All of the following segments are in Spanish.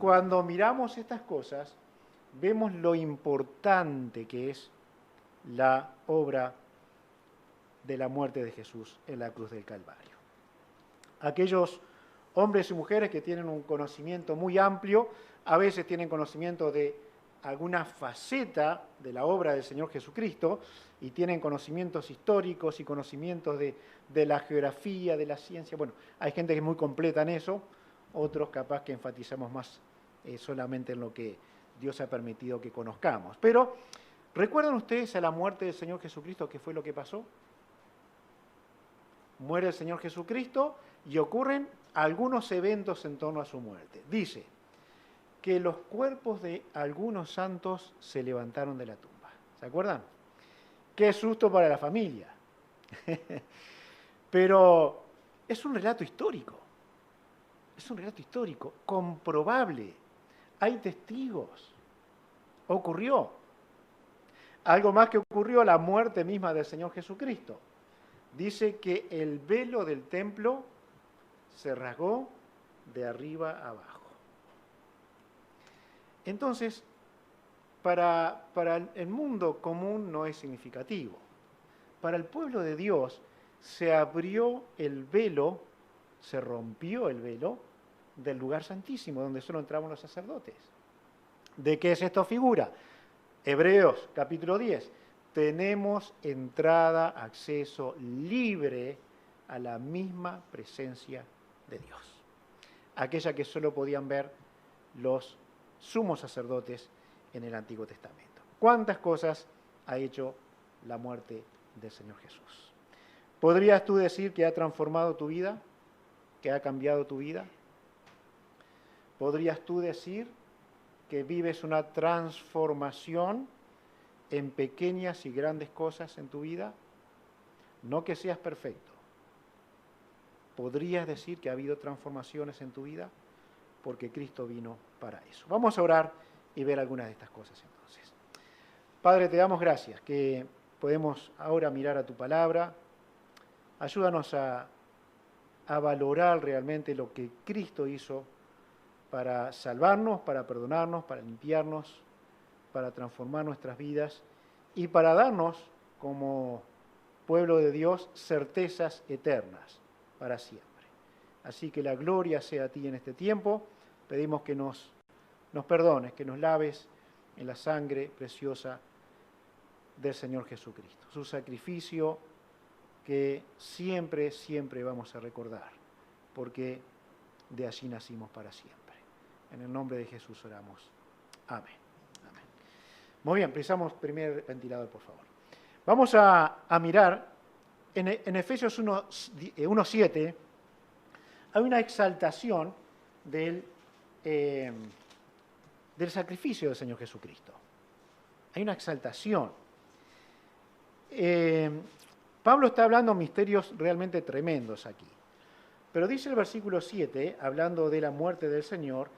cuando miramos estas cosas, vemos lo importante que es la obra de la muerte de Jesús en la cruz del Calvario. Aquellos hombres y mujeres que tienen un conocimiento muy amplio, a veces tienen conocimiento de alguna faceta de la obra del Señor Jesucristo y tienen conocimientos históricos y conocimientos de la geografía, de la ciencia. Bueno, hay gente que es muy completa en eso, otros capaz que enfatizamos más solamente en lo que Dios ha permitido que conozcamos. Pero, ¿recuerdan ustedes a la muerte del Señor Jesucristo qué fue lo que pasó? Muere el Señor Jesucristo y ocurren algunos eventos en torno a su muerte. Dice que los cuerpos de algunos santos se levantaron de la tumba. ¿Se acuerdan? Qué susto para la familia. Pero es un relato histórico. Es un relato histórico, comprobable. Hay testigos. Ocurrió. Algo más que ocurrió, la muerte misma del Señor Jesucristo. Dice que el velo del templo se rasgó de arriba a abajo. Entonces, para el mundo común no es significativo. Para el pueblo de Dios se abrió el velo, se rompió el velo del lugar santísimo, donde solo entraban los sacerdotes. ¿De qué es esto figura? Hebreos, capítulo 10. Tenemos entrada, acceso libre a la misma presencia de Dios. Aquella que solo podían ver los sumos sacerdotes en el Antiguo Testamento. ¿Cuántas cosas ha hecho la muerte del Señor Jesús? ¿Podrías tú decir que ha transformado tu vida? ¿Que ha cambiado tu vida? ¿Podrías tú decir que vives una transformación en pequeñas y grandes cosas en tu vida? No que seas perfecto. ¿Podrías decir que ha habido transformaciones en tu vida? Porque Cristo vino para eso. Vamos a orar y ver algunas de estas cosas entonces. Padre, te damos gracias que podemos ahora mirar a tu palabra. Ayúdanos a valorar realmente lo que Cristo hizo para salvarnos, para perdonarnos, para limpiarnos, para transformar nuestras vidas y para darnos, como pueblo de Dios, certezas eternas para siempre. Así que la gloria sea a ti en este tiempo. Pedimos que nos perdones, que nos laves en la sangre preciosa del Señor Jesucristo. Su sacrificio que siempre, siempre vamos a recordar, porque de allí nacimos para siempre. En el nombre de Jesús oramos. Amén. Amén. Muy bien, precisamos primer ventilador, por favor. Vamos a mirar en Efesios 1:7, hay una exaltación del sacrificio del Señor Jesucristo. Hay una exaltación. Pablo está hablando misterios realmente tremendos aquí. Pero dice el versículo 7, hablando de la muerte del Señor,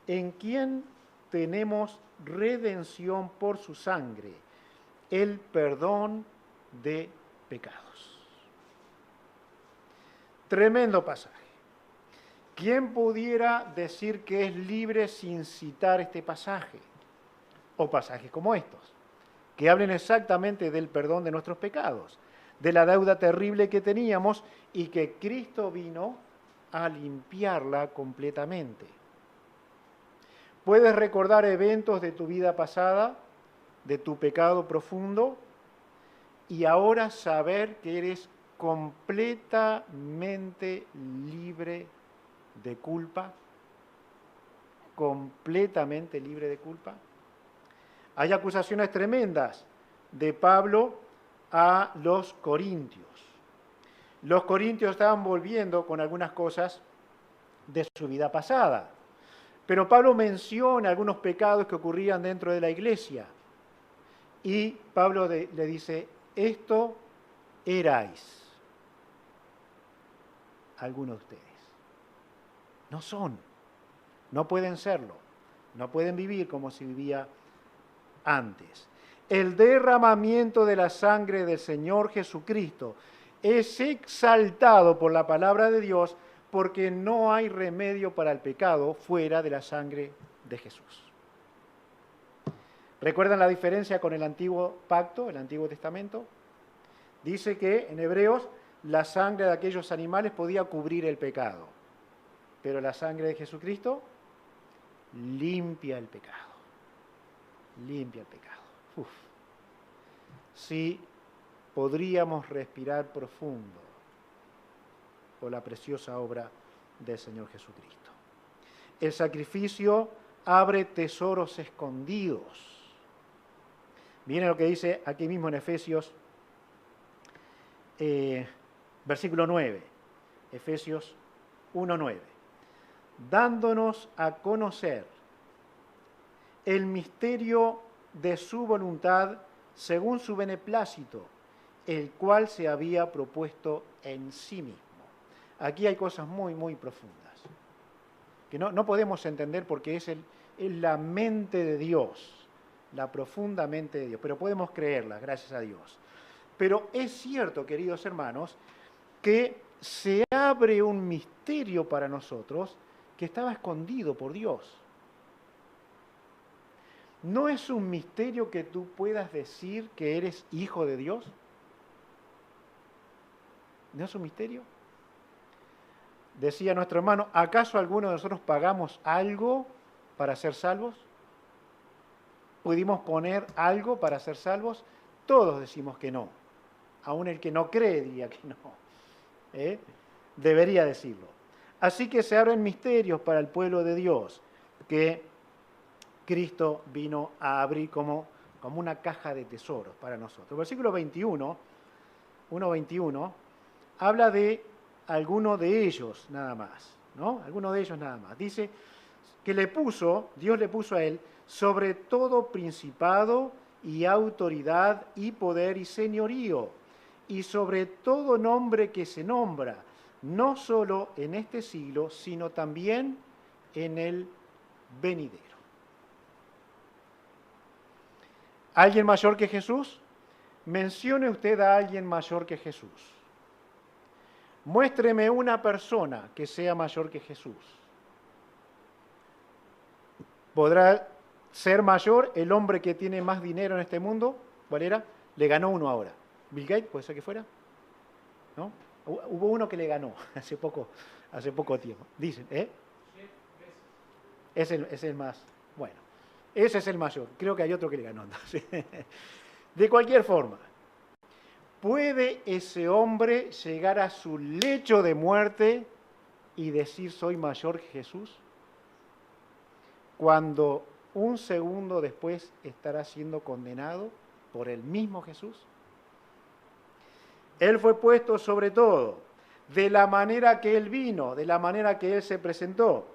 en quien tenemos redención por su sangre, el perdón de pecados. Tremendo pasaje. ¿Quién pudiera decir que es libre sin citar este pasaje? O pasajes como estos, que hablen exactamente del perdón de nuestros pecados, de la deuda terrible que teníamos y que Cristo vino a limpiarla completamente. ¿Puedes recordar eventos de tu vida pasada, de tu pecado profundo, y ahora saber que eres completamente libre de culpa? Completamente libre de culpa. Hay acusaciones tremendas de Pablo a los corintios. Los corintios estaban volviendo con algunas cosas de su vida pasada. Pero Pablo menciona algunos pecados que ocurrían dentro de la iglesia. Y Pablo le dice, esto erais algunos de ustedes. No son, no pueden serlo, no pueden vivir como si vivía antes. El derramamiento de la sangre del Señor Jesucristo es exaltado por la palabra de Dios porque no hay remedio para el pecado fuera de la sangre de Jesús. ¿Recuerdan la diferencia con el antiguo pacto, el Antiguo Testamento? Dice que en Hebreos la sangre de aquellos animales podía cubrir el pecado, pero la sangre de Jesucristo limpia el pecado. Limpia el pecado. Uf. Sí, podríamos respirar profundo por la preciosa obra del Señor Jesucristo. El sacrificio abre tesoros escondidos. Miren lo que dice aquí mismo en Efesios, versículo 9, Efesios 1:9, dándonos a conocer el misterio de su voluntad según su beneplácito, el cual se había propuesto en sí mismo. Aquí hay cosas muy, muy profundas, que no podemos entender porque es la mente de Dios, la profunda mente de Dios, pero podemos creerla, gracias a Dios. Pero es cierto, queridos hermanos, que se abre un misterio para nosotros que estaba escondido por Dios. ¿No es un misterio que tú puedas decir que eres hijo de Dios? ¿No es un misterio? Decía nuestro hermano, ¿acaso alguno de nosotros pagamos algo para ser salvos? ¿Pudimos poner algo para ser salvos? Todos decimos que no. Aún el que no cree diría que no. Debería decirlo. Así que se abren misterios para el pueblo de Dios que Cristo vino a abrir como una caja de tesoros para nosotros. Versículo 1:21, habla de alguno de ellos nada más, ¿no? Alguno de ellos nada más. Dice que Dios le puso a él sobre todo principado y autoridad y poder y señorío, y sobre todo nombre que se nombra, no solo en este siglo, sino también en el venidero. ¿Alguien mayor que Jesús? Mencione usted a alguien mayor que Jesús. Muéstreme una persona que sea mayor que Jesús. ¿Podrá ser mayor el hombre que tiene más dinero en este mundo? ¿Cuál era? Le ganó uno ahora. ¿Bill Gates? ¿Puede ser que fuera? ¿No? Hubo uno que le ganó hace poco tiempo. Dicen, Es el más. Bueno, ese es el mayor. Creo que hay otro que le ganó. Entonces. De cualquier forma, ¿puede ese hombre llegar a su lecho de muerte y decir soy mayor que Jesús? Cuando un segundo después estará siendo condenado por el mismo Jesús. Él fue puesto sobre todo, de la manera que Él vino, de la manera que Él se presentó,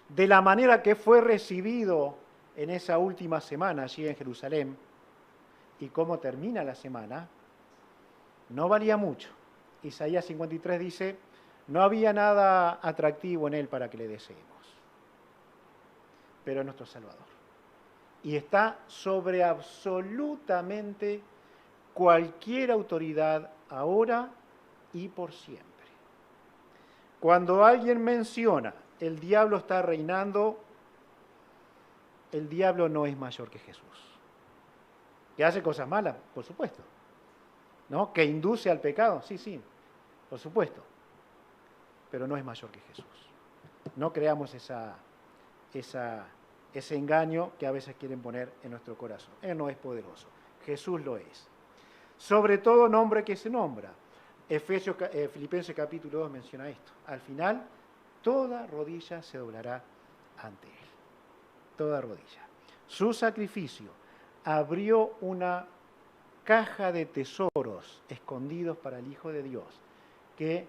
de la manera que fue recibido en esa última semana allí en Jerusalén. Y cómo termina la semana, no valía mucho. Isaías 53 dice, no había nada atractivo en Él para que le deseemos, pero es nuestro Salvador. Y está sobre absolutamente cualquier autoridad ahora y por siempre. Cuando alguien menciona el diablo está reinando, el diablo no es mayor que Jesús. ¿Que hace cosas malas? Por supuesto. ¿No? ¿Que induce al pecado? Sí, por supuesto. Pero no es mayor que Jesús. No creamos ese engaño que a veces quieren poner en nuestro corazón. Él no es poderoso. Jesús lo es. Sobre todo nombre que se nombra. Filipenses capítulo 2 menciona esto. Al final, toda rodilla se doblará ante Él. Toda rodilla. Su sacrificio abrió una caja de tesoros escondidos para el Hijo de Dios que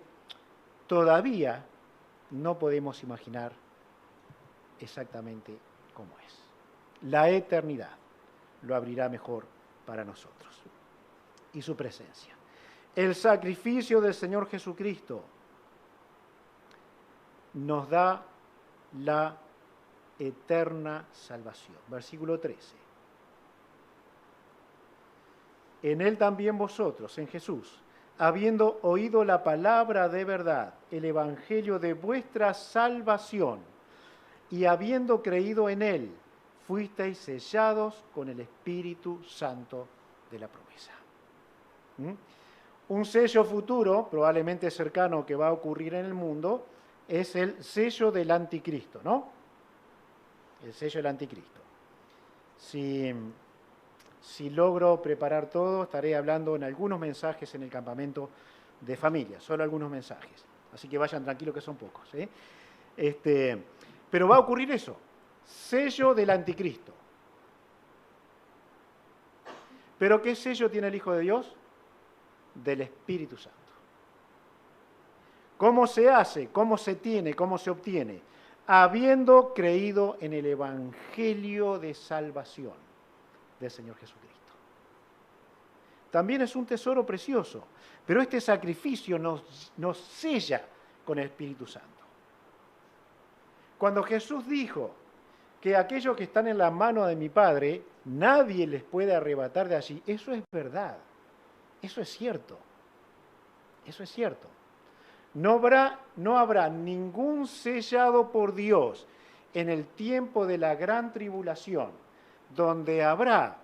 todavía no podemos imaginar exactamente cómo es. La eternidad lo abrirá mejor para nosotros. Y su presencia. El sacrificio del Señor Jesucristo nos da la eterna salvación. Versículo 13. En Él también vosotros, en Jesús, habiendo oído la palabra de verdad, el evangelio de vuestra salvación, y habiendo creído en Él, fuisteis sellados con el Espíritu Santo de la promesa. Un sello futuro, probablemente cercano, que va a ocurrir en el mundo, es el sello del anticristo, ¿no? El sello del anticristo. Si logro preparar todo, estaré hablando en algunos mensajes en el campamento de familia, solo algunos mensajes. Así que vayan tranquilos que son pocos. Pero va a ocurrir eso, sello del anticristo. ¿Pero qué sello tiene el Hijo de Dios? Del Espíritu Santo. ¿Cómo se hace? ¿Cómo se tiene? ¿Cómo se obtiene? Habiendo creído en el Evangelio de salvación del Señor Jesucristo. También es un tesoro precioso, pero este sacrificio nos sella con el Espíritu Santo. Cuando Jesús dijo que aquellos que están en la mano de mi Padre, nadie les puede arrebatar de allí, eso es verdad, eso es cierto, eso es cierto. No habrá ningún sellado por Dios en el tiempo de la gran tribulación, donde habrá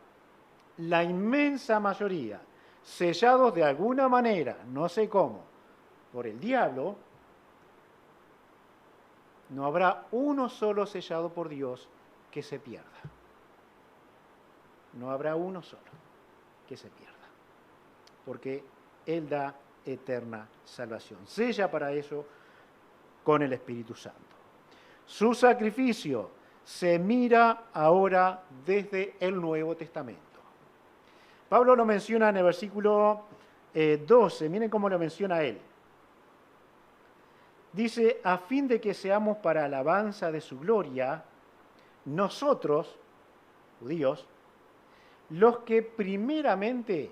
la inmensa mayoría sellados de alguna manera, no sé cómo, por el diablo. No habrá uno solo sellado por Dios que se pierda. No habrá uno solo que se pierda. Porque Él da eterna salvación. Sella para eso con el Espíritu Santo. Su sacrificio se mira ahora desde el Nuevo Testamento. Pablo lo menciona en el versículo 12. Miren cómo lo menciona él. Dice, a fin de que seamos para alabanza de su gloria, nosotros, judíos, los que primeramente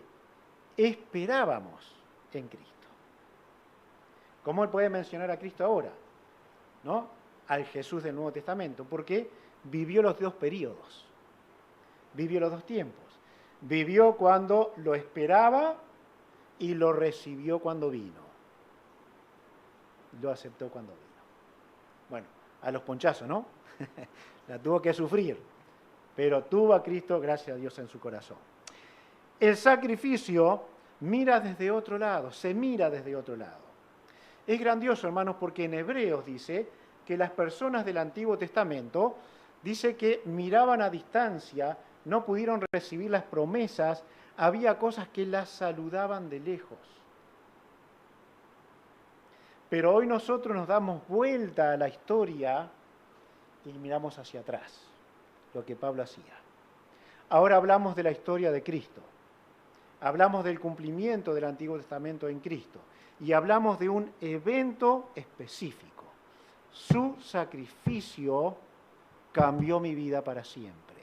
esperábamos en Cristo. ¿Cómo él puede mencionar a Cristo ahora? ¿No? Al Jesús del Nuevo Testamento, porque vivió los dos periodos, vivió los dos tiempos. Vivió cuando lo esperaba y lo recibió cuando vino. Lo aceptó cuando vino. Bueno, a los ponchazos, ¿no? La tuvo que sufrir, pero tuvo a Cristo, gracias a Dios, en su corazón. El sacrificio mira desde otro lado, se mira desde otro lado. Es grandioso, hermanos, porque en Hebreos dice que las personas del Antiguo Testamento, dice que miraban a distancia, no pudieron recibir las promesas, había cosas que las saludaban de lejos. Pero hoy nosotros nos damos vuelta a la historia y miramos hacia atrás, lo que Pablo hacía. Ahora hablamos de la historia de Cristo, hablamos del cumplimiento del Antiguo Testamento en Cristo y hablamos de un evento específico. Su sacrificio cambió mi vida para siempre.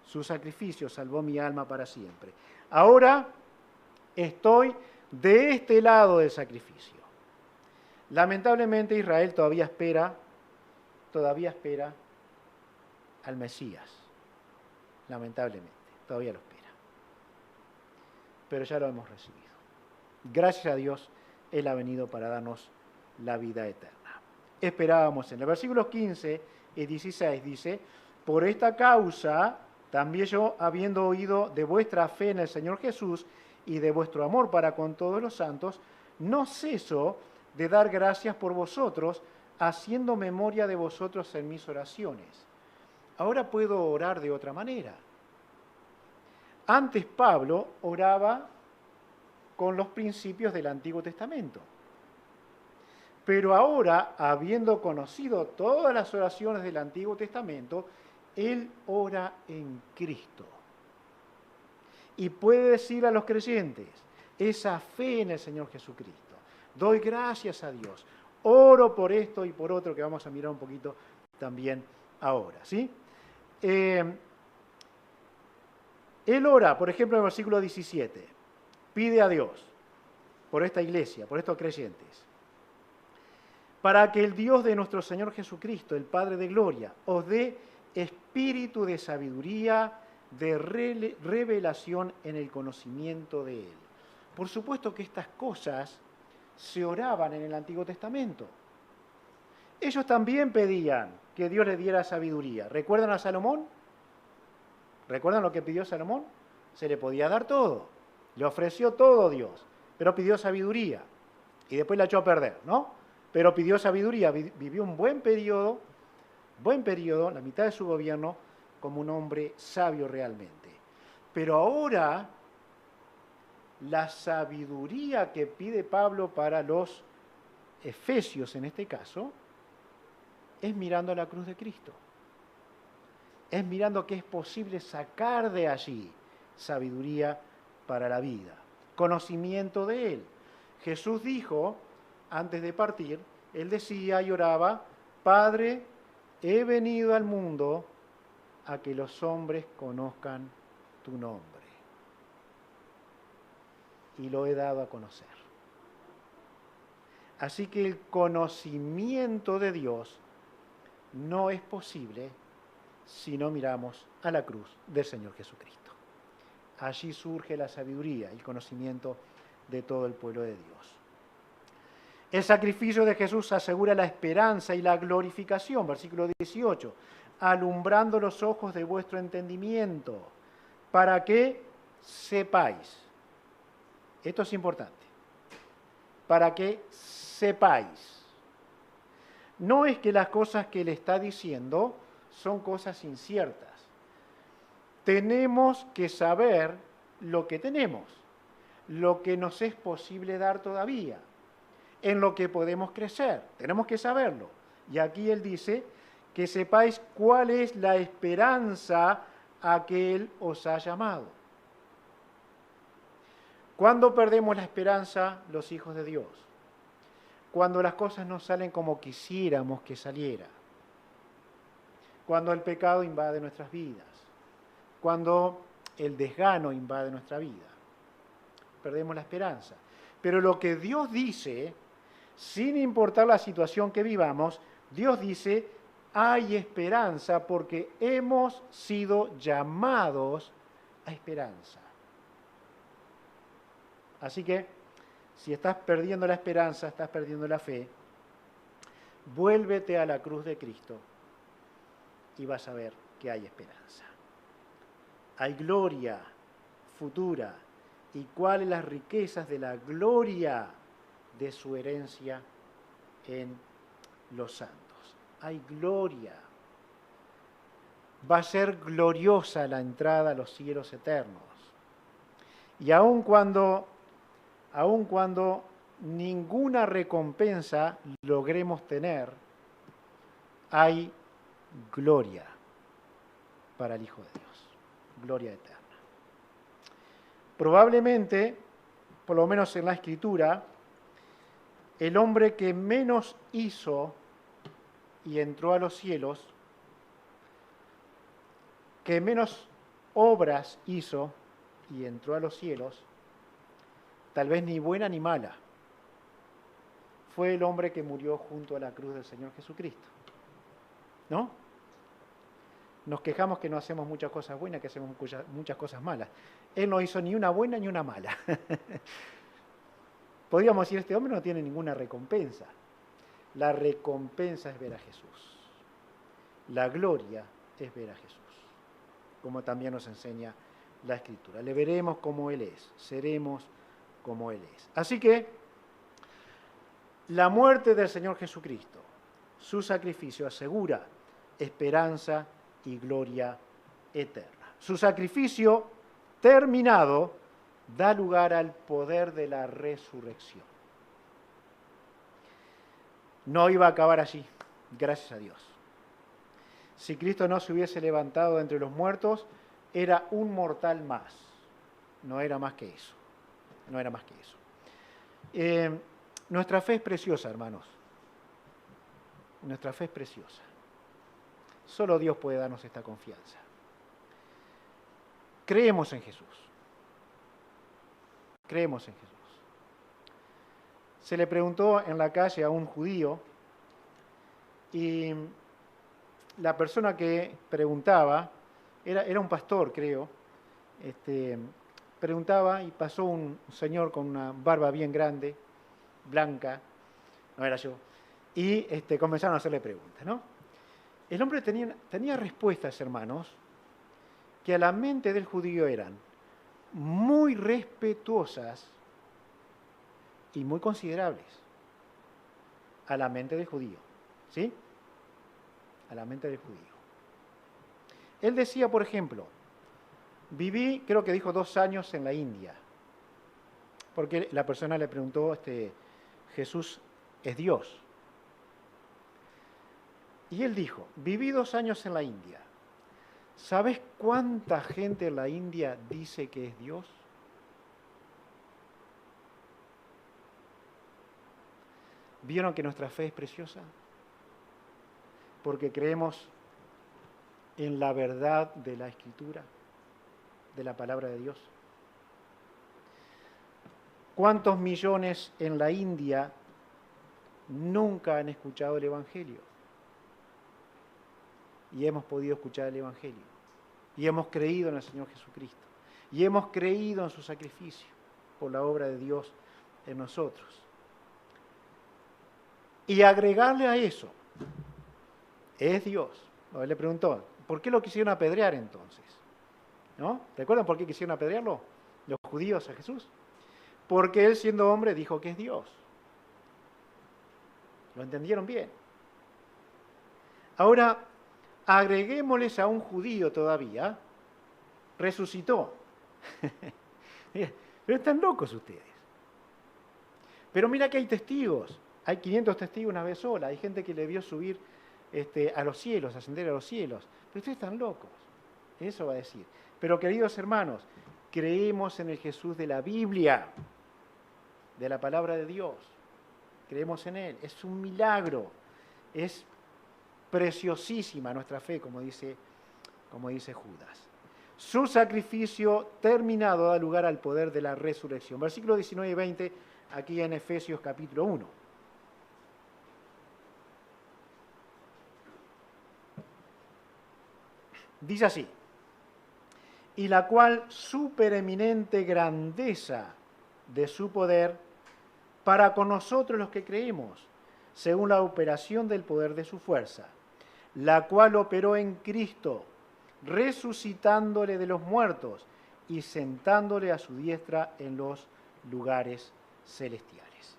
Su sacrificio salvó mi alma para siempre. Ahora estoy de este lado del sacrificio. Lamentablemente Israel todavía espera al Mesías. Lamentablemente, todavía lo espera. Pero ya lo hemos recibido. Gracias a Dios, Él ha venido para darnos la vida eterna. Esperábamos en los versículos 15 y 16, dice, por esta causa, también yo, habiendo oído de vuestra fe en el Señor Jesús y de vuestro amor para con todos los santos, no ceso de dar gracias por vosotros, haciendo memoria de vosotros en mis oraciones. Ahora puedo orar de otra manera. Antes Pablo oraba con los principios del Antiguo Testamento. Pero ahora, habiendo conocido todas las oraciones del Antiguo Testamento, él ora en Cristo. Y puede decir a los creyentes, esa fe en el Señor Jesucristo. Doy gracias a Dios. Oro por esto y por otro que vamos a mirar un poquito también ahora, ¿sí? Él ora, por ejemplo, en el versículo 17, pide a Dios por esta iglesia, por estos creyentes, para que el Dios de nuestro Señor Jesucristo, el Padre de gloria, os dé espíritu de sabiduría, de revelación en el conocimiento de Él. Por supuesto que estas cosas se oraban en el Antiguo Testamento. Ellos también pedían que Dios le diera sabiduría. ¿Recuerdan a Salomón? ¿Recuerdan lo que pidió Salomón? Se le podía dar todo. Le ofreció todo Dios, pero pidió sabiduría. Y después la echó a perder, ¿no? Pero pidió sabiduría. Vivió un buen periodo, la mitad de su gobierno, como un hombre sabio realmente. Pero ahora, la sabiduría que pide Pablo para los efesios en este caso, es mirando a la cruz de Cristo. Es mirando que es posible sacar de allí sabiduría para la vida, conocimiento de Él. Jesús dijo, antes de partir, Él decía y oraba, Padre, he venido al mundo a que los hombres conozcan tu nombre. Y lo he dado a conocer. Así que el conocimiento de Dios no es posible si no miramos a la cruz del Señor Jesucristo. Allí surge la sabiduría, el conocimiento de todo el pueblo de Dios. El sacrificio de Jesús asegura la esperanza y la glorificación, versículo 18, alumbrando los ojos de vuestro entendimiento, para que sepáis, esto es importante, para que sepáis. No es que las cosas que le está diciendo son cosas inciertas. Tenemos que saber lo que tenemos, lo que nos es posible dar todavía, en lo que podemos crecer. Tenemos que saberlo. Y aquí él dice que sepáis cuál es la esperanza a que Él os ha llamado. ¿Cuándo perdemos la esperanza los hijos de Dios? Cuando las cosas no salen como quisiéramos que saliera. Cuando el pecado invade nuestras vidas. Cuando el desgano invade nuestra vida. Perdemos la esperanza. Pero lo que Dios dice, sin importar la situación que vivamos, Dios dice, hay esperanza porque hemos sido llamados a esperanza. Así que, si estás perdiendo la esperanza, estás perdiendo la fe, vuélvete a la cruz de Cristo y vas a ver que hay esperanza. Hay gloria futura. ¿Y cuáles las riquezas de la gloria de su herencia en los santos? Hay gloria. Va a ser gloriosa la entrada a los cielos eternos. Y aun cuando ninguna recompensa logremos tener, hay gloria para el Hijo de Dios. Gloria eterna. Probablemente, por lo menos en la Escritura, el hombre que menos hizo y entró a los cielos, que menos obras hizo y entró a los cielos, tal vez ni buena ni mala, fue el hombre que murió junto a la cruz del Señor Jesucristo. ¿No? Nos quejamos que no hacemos muchas cosas buenas, que hacemos muchas cosas malas. Él no hizo ni una buena ni una mala. Podríamos decir, este hombre no tiene ninguna recompensa. La recompensa es ver a Jesús. La gloria es ver a Jesús, como también nos enseña la Escritura. Le veremos como Él es, seremos como Él es. Así que, la muerte del Señor Jesucristo, su sacrificio asegura esperanza y gloria eterna. Su sacrificio terminado da lugar al poder de la resurrección. No iba a acabar allí, gracias a Dios. Si Cristo no se hubiese levantado entre los muertos, era un mortal más. No era más que eso. No era más que eso. Nuestra fe es preciosa, hermanos. Nuestra fe es preciosa. Solo Dios puede darnos esta confianza. Creemos en Jesús. Creemos en Jesús. Se le preguntó en la calle a un judío y la persona que preguntaba, era un pastor, creo, preguntaba y pasó un señor con una barba bien grande, blanca, no era yo, y comenzaron a hacerle preguntas, ¿no? El hombre tenía respuestas, hermanos, que a la mente del judío eran muy respetuosas y muy considerables a la mente del judío. ¿Sí? A la mente del judío. Él decía, por ejemplo, viví, creo que dijo, 2 años en la India. Porque la persona le preguntó, Jesús es Dios. Y él dijo, viví 2 años en la India. ¿Sabes cuánta gente en la India dice que es Dios? ¿Vieron que nuestra fe es preciosa? Porque creemos en la verdad de la Escritura, de la palabra de Dios. ¿Cuántos millones en la India nunca han escuchado el Evangelio? Y hemos podido escuchar el Evangelio. Y hemos creído en el Señor Jesucristo. Y hemos creído en su sacrificio por la obra de Dios en nosotros. Y agregarle a eso, es Dios. Él le preguntó, ¿por qué lo quisieron apedrear entonces? ¿No? ¿Recuerdan por qué quisieron apedrearlo? Los judíos a Jesús. Porque él, siendo hombre, dijo que es Dios. ¿Lo entendieron bien? Ahora, agreguémosles a un judío todavía, resucitó. Pero están locos ustedes. Pero mira que hay testigos. Hay 500 testigos una vez sola. Hay gente que le vio subir a los cielos, ascender a los cielos. Pero ustedes están locos. Eso va a decir. Pero queridos hermanos, creemos en el Jesús de la Biblia, de la palabra de Dios. Creemos en Él. Es un milagro. Es preciosísima nuestra fe, como dice Judas. Su sacrificio terminado da lugar al poder de la resurrección. Versículos 19 y 20, aquí en Efesios capítulo 1. Dice así, y la cual supereminente grandeza de su poder para con nosotros los que creemos, según la operación del poder de su fuerza, la cual operó en Cristo, resucitándole de los muertos y sentándole a su diestra en los lugares celestiales.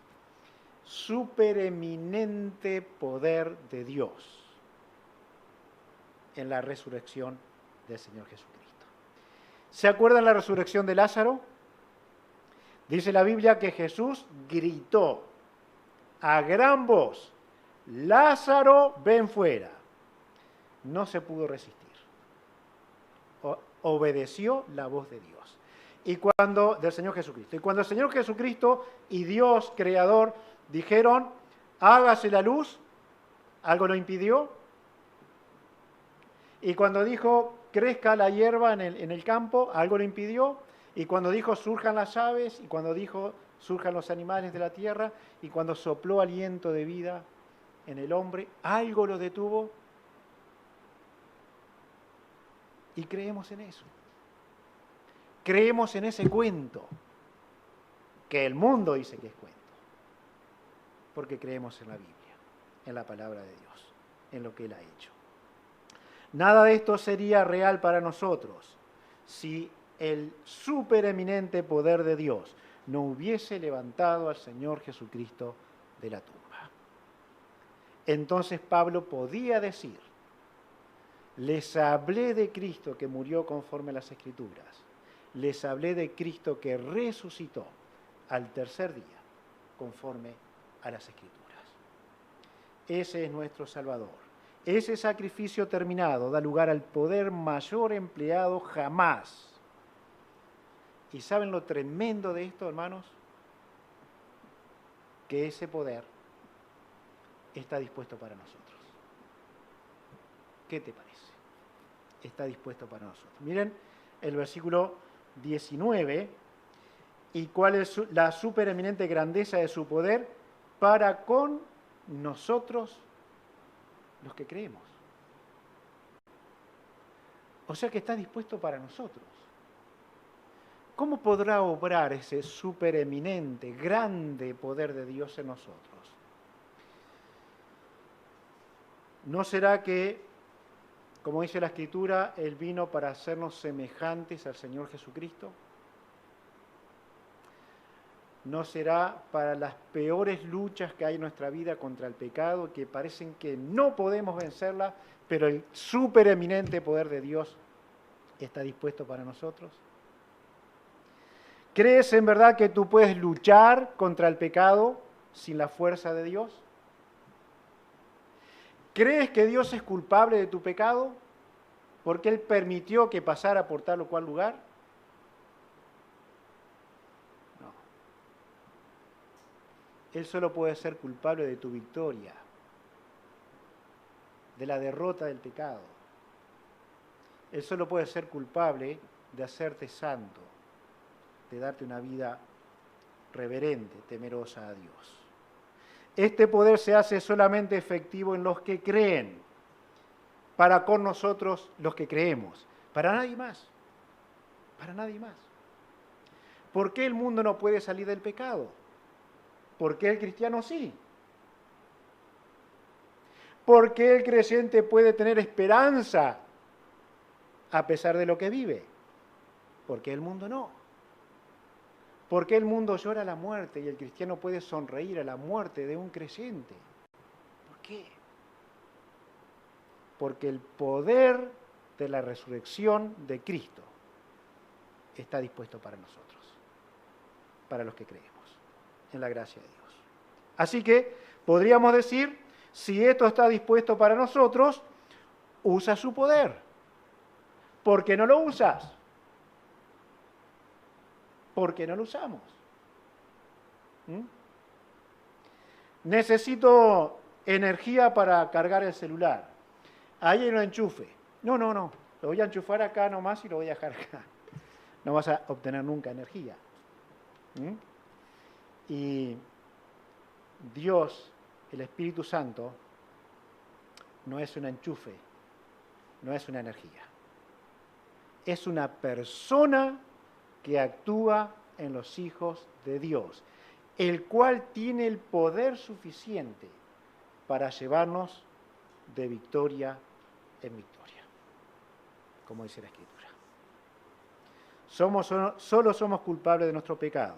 Supereminente poder de Dios en la resurrección del Señor Jesucristo. ¿Se acuerdan la resurrección de Lázaro? Dice la Biblia que Jesús gritó a gran voz, Lázaro, ven fuera. No se pudo resistir. Obedeció la voz de Dios. Del Señor Jesucristo. Y cuando el Señor Jesucristo y Dios creador dijeron, hágase la luz, ¿algo lo impidió? Y cuando dijo, crezca la hierba en el campo, ¿algo lo impidió? Y cuando dijo, surjan las aves, y cuando dijo, surjan los animales de la tierra, y cuando sopló aliento de vida en el hombre, ¿algo lo detuvo? Y creemos en eso. Creemos en ese cuento, que el mundo dice que es cuento, porque creemos en la Biblia, en la palabra de Dios, en lo que Él ha hecho. Nada de esto sería real para nosotros si el supereminente poder de Dios no hubiese levantado al Señor Jesucristo de la tumba. Entonces Pablo podía decir, les hablé de Cristo que murió conforme a las Escrituras, les hablé de Cristo que resucitó al tercer día conforme a las Escrituras. Ese es nuestro Salvador. Ese sacrificio terminado da lugar al poder mayor empleado jamás. ¿Y saben lo tremendo de esto, hermanos? Que ese poder está dispuesto para nosotros. ¿Qué te parece? Está dispuesto para nosotros. Miren el versículo 19. ¿Y cuál es la supereminente grandeza de su poder para con nosotros los que creemos? O sea que está dispuesto para nosotros. ¿Cómo podrá obrar ese supereminente, grande poder de Dios en nosotros? ¿No será que Como dice la Escritura, Él vino para hacernos semejantes al Señor Jesucristo. No será para las peores luchas que hay en nuestra vida contra el pecado, que parecen que no podemos vencerla, pero el supereminente poder de Dios está dispuesto para nosotros. ¿Crees en verdad que tú puedes luchar contra el pecado sin la fuerza de Dios? ¿Crees que Dios es culpable de tu pecado porque Él permitió que pasara por tal o cual lugar? No. Él solo puede ser culpable de tu victoria, de la derrota del pecado. Él solo puede ser culpable de hacerte santo, de darte una vida reverente, temerosa a Dios. Este poder se hace solamente efectivo en los que creen, para con nosotros los que creemos, para nadie más, para nadie más. ¿Por qué el mundo no puede salir del pecado? ¿Por qué el cristiano sí? ¿Por qué el creyente puede tener esperanza a pesar de lo que vive? ¿Por qué el mundo no? ¿Por qué el mundo llora la muerte y el cristiano puede sonreír a la muerte de un creyente? ¿Por qué? Porque el poder de la resurrección de Cristo está dispuesto para nosotros, para los que creemos, en la gracia de Dios. Así que podríamos decir, si esto está dispuesto para nosotros, usa su poder. ¿Por qué no lo usas? ¿Por qué no lo usamos? Necesito energía para cargar el celular. Ahí hay un enchufe. No. Lo voy a enchufar acá nomás y lo voy a dejar acá. No vas a obtener nunca energía. Y Dios, el Espíritu Santo, no es un enchufe, no es una energía. Es una persona que actúa en los hijos de Dios, el cual tiene el poder suficiente para llevarnos de victoria en victoria, como dice la Escritura. Solo somos culpables de nuestro pecado,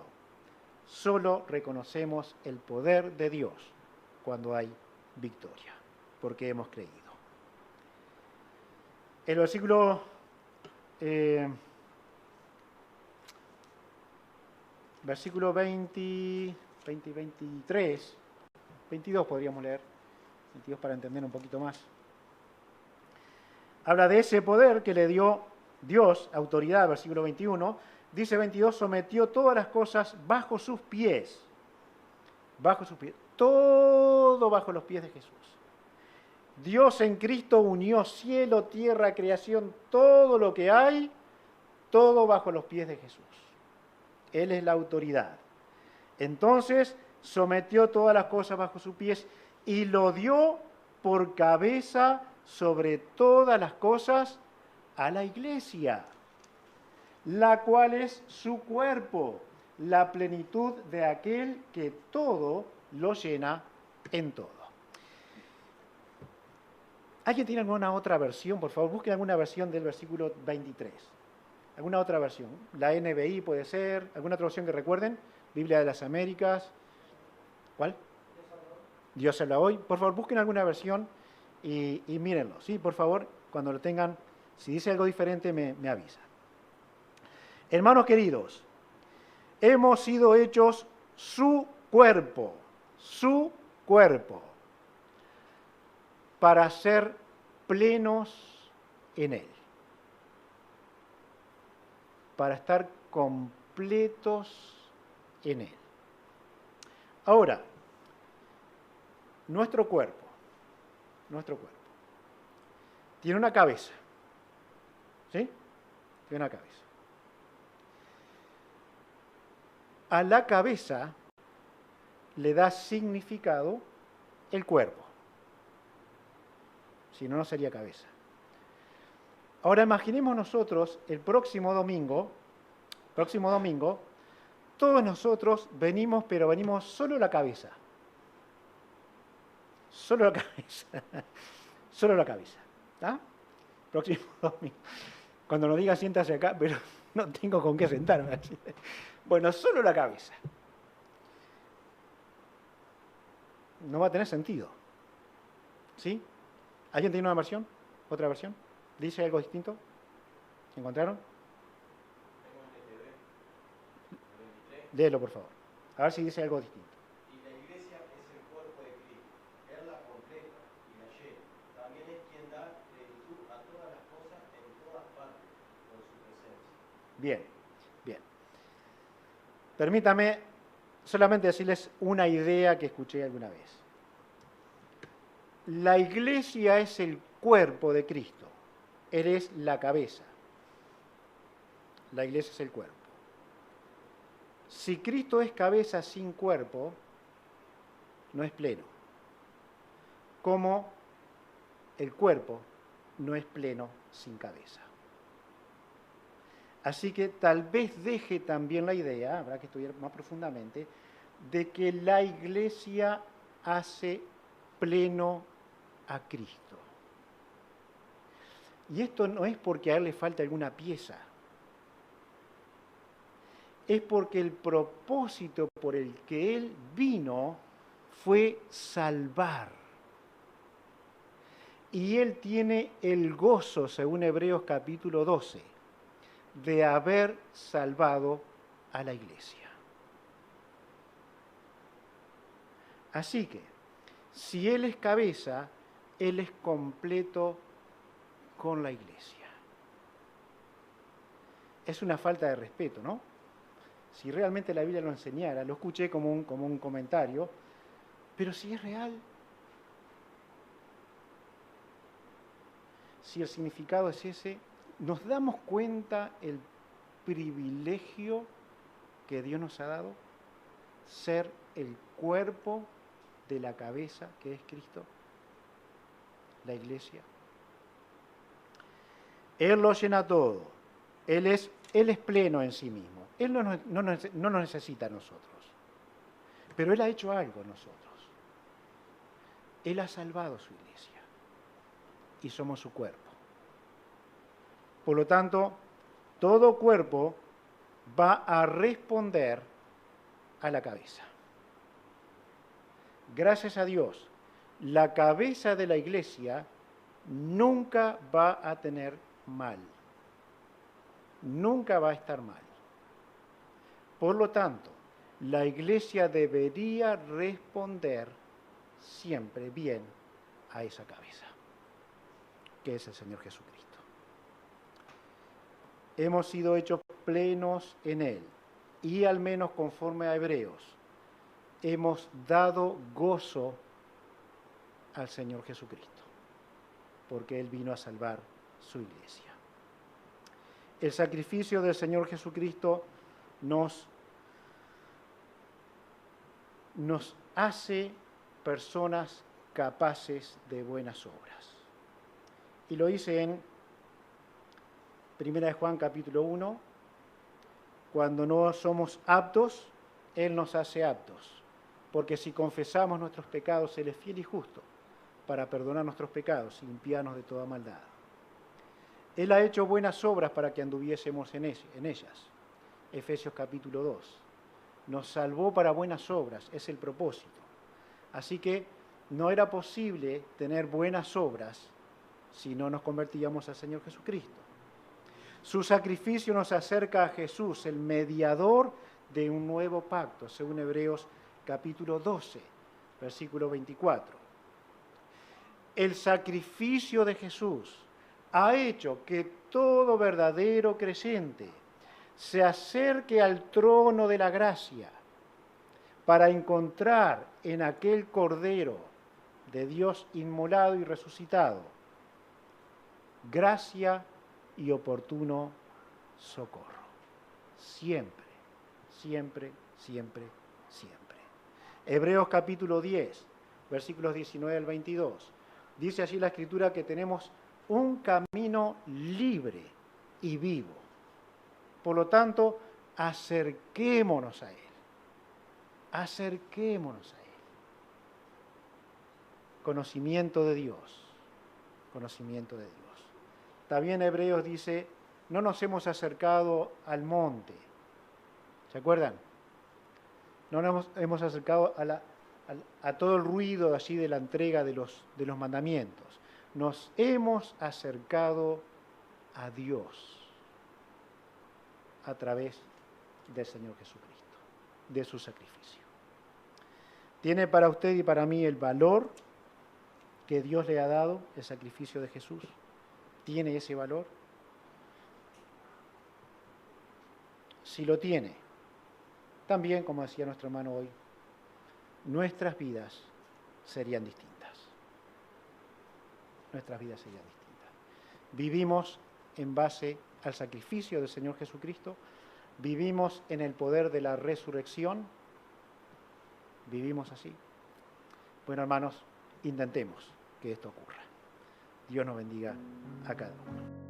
solo reconocemos el poder de Dios cuando hay victoria, porque hemos creído. El versículo 23, 22 podríamos leer, 22 para entender un poquito más. Habla de ese poder que le dio Dios, autoridad, versículo 21. Dice 22, sometió todas las cosas bajo sus pies. Bajo sus pies. Todo bajo los pies de Jesús. Dios en Cristo unió cielo, tierra, creación, todo lo que hay, todo bajo los pies de Jesús. Él es la autoridad. Entonces sometió todas las cosas bajo sus pies y lo dio por cabeza sobre todas las cosas a la iglesia, la cual es su cuerpo, la plenitud de aquel que todo lo llena en todo. ¿Alguien tiene alguna otra versión? Por favor, busquen alguna versión del versículo 23. ¿Alguna otra versión? La NBI puede ser. ¿Alguna otra versión que recuerden? Biblia de las Américas. ¿Cuál? Dios habla hoy. Por favor, busquen alguna versión y mírenlo. ¿Sí? Por favor, cuando lo tengan, si dice algo diferente, me avisa. Hermanos queridos, hemos sido hechos su cuerpo, para ser plenos en Él, para estar completos en Él. Ahora, nuestro cuerpo, tiene una cabeza, ¿sí? Tiene una cabeza. A la cabeza le da significado el cuerpo. Si no, no sería cabeza. Ahora imaginemos nosotros el próximo domingo, todos nosotros venimos, pero venimos solo la cabeza. Solo la cabeza. ¿Está? próximo domingo. Cuando nos diga siéntase acá, pero no tengo con qué sentarme. Bueno, solo la cabeza. No va a tener sentido. ¿Sí? ¿Alguien tiene una versión? ¿Otra versión? ¿Dice algo distinto? ¿Encontraron? Léelo, por favor. A ver si dice algo distinto. Y la iglesia es el cuerpo de Cristo. Él la completa y la llena. También es quien da plenitud a todas las cosas en todas partes con su presencia. Bien, bien. Permítame solamente decirles una idea que escuché alguna vez. La iglesia es el cuerpo de Cristo. Él es la cabeza. La iglesia es el cuerpo. Si Cristo es cabeza sin cuerpo, no es pleno. Como el cuerpo no es pleno sin cabeza. Así que tal vez deje también la idea, habrá que estudiar más profundamente, de que la iglesia hace pleno a Cristo. Y esto no es porque a él le falta alguna pieza. Es porque el propósito por el que él vino fue salvar. Y él tiene el gozo, según Hebreos capítulo 12, de haber salvado a la iglesia. Así que, si él es cabeza, él es completo con la iglesia. Es una falta de respeto, ¿no? Si realmente la Biblia lo enseñara, lo escuché como un comentario, pero si es real, si el significado es ese, ¿nos damos cuenta el privilegio que Dios nos ha dado? Ser el cuerpo de la cabeza que es Cristo, la iglesia. Él lo llena todo. Él es pleno en sí mismo. Él no nos necesita a nosotros. Pero Él ha hecho algo en nosotros. Él ha salvado su iglesia. Y somos su cuerpo. Por lo tanto, todo cuerpo va a responder a la cabeza. Gracias a Dios, la cabeza de la iglesia nunca va a tener mal. Nunca va a estar mal. Por lo tanto, la iglesia debería responder siempre bien a esa cabeza, que es el Señor Jesucristo. Hemos sido hechos plenos en Él, y al menos conforme a Hebreos, hemos dado gozo al Señor Jesucristo, porque Él vino a salvar su iglesia. El sacrificio del Señor Jesucristo nos hace personas capaces de buenas obras. Y lo dice en 1 Juan capítulo 1, cuando no somos aptos, Él nos hace aptos. Porque si confesamos nuestros pecados, Él es fiel y justo para perdonar nuestros pecados y limpiarnos de toda maldad. Él ha hecho buenas obras para que anduviésemos en ellas. Efesios capítulo 2. Nos salvó para buenas obras, es el propósito. Así que no era posible tener buenas obras si no nos convertíamos al Señor Jesucristo. Su sacrificio nos acerca a Jesús, el mediador de un nuevo pacto, según Hebreos capítulo 12, versículo 24. El sacrificio de Jesús ha hecho que todo verdadero creyente se acerque al trono de la gracia para encontrar en aquel Cordero de Dios inmolado y resucitado gracia y oportuno socorro. Siempre, siempre, siempre, siempre. Hebreos capítulo 10, versículos 19 al 22. Dice allí la Escritura que tenemos un camino libre y vivo. Por lo tanto, acerquémonos a Él. Acerquémonos a Él. Conocimiento de Dios. Conocimiento de Dios. También Hebreos dice, no nos hemos acercado al monte. ¿Se acuerdan? No nos hemos acercado a todo el ruido allí de la entrega de los mandamientos. Nos hemos acercado a Dios a través del Señor Jesucristo, de su sacrificio. Tiene para usted y para mí el valor que Dios le ha dado, el sacrificio de Jesús. ¿Tiene ese valor? Si lo tiene, también, como decía nuestro hermano hoy, nuestras vidas serían distintas. Nuestras vidas serían distintas. Vivimos en base al sacrificio del Señor Jesucristo, vivimos en el poder de la resurrección, vivimos así. Bueno, hermanos, intentemos que esto ocurra. Dios nos bendiga a cada uno.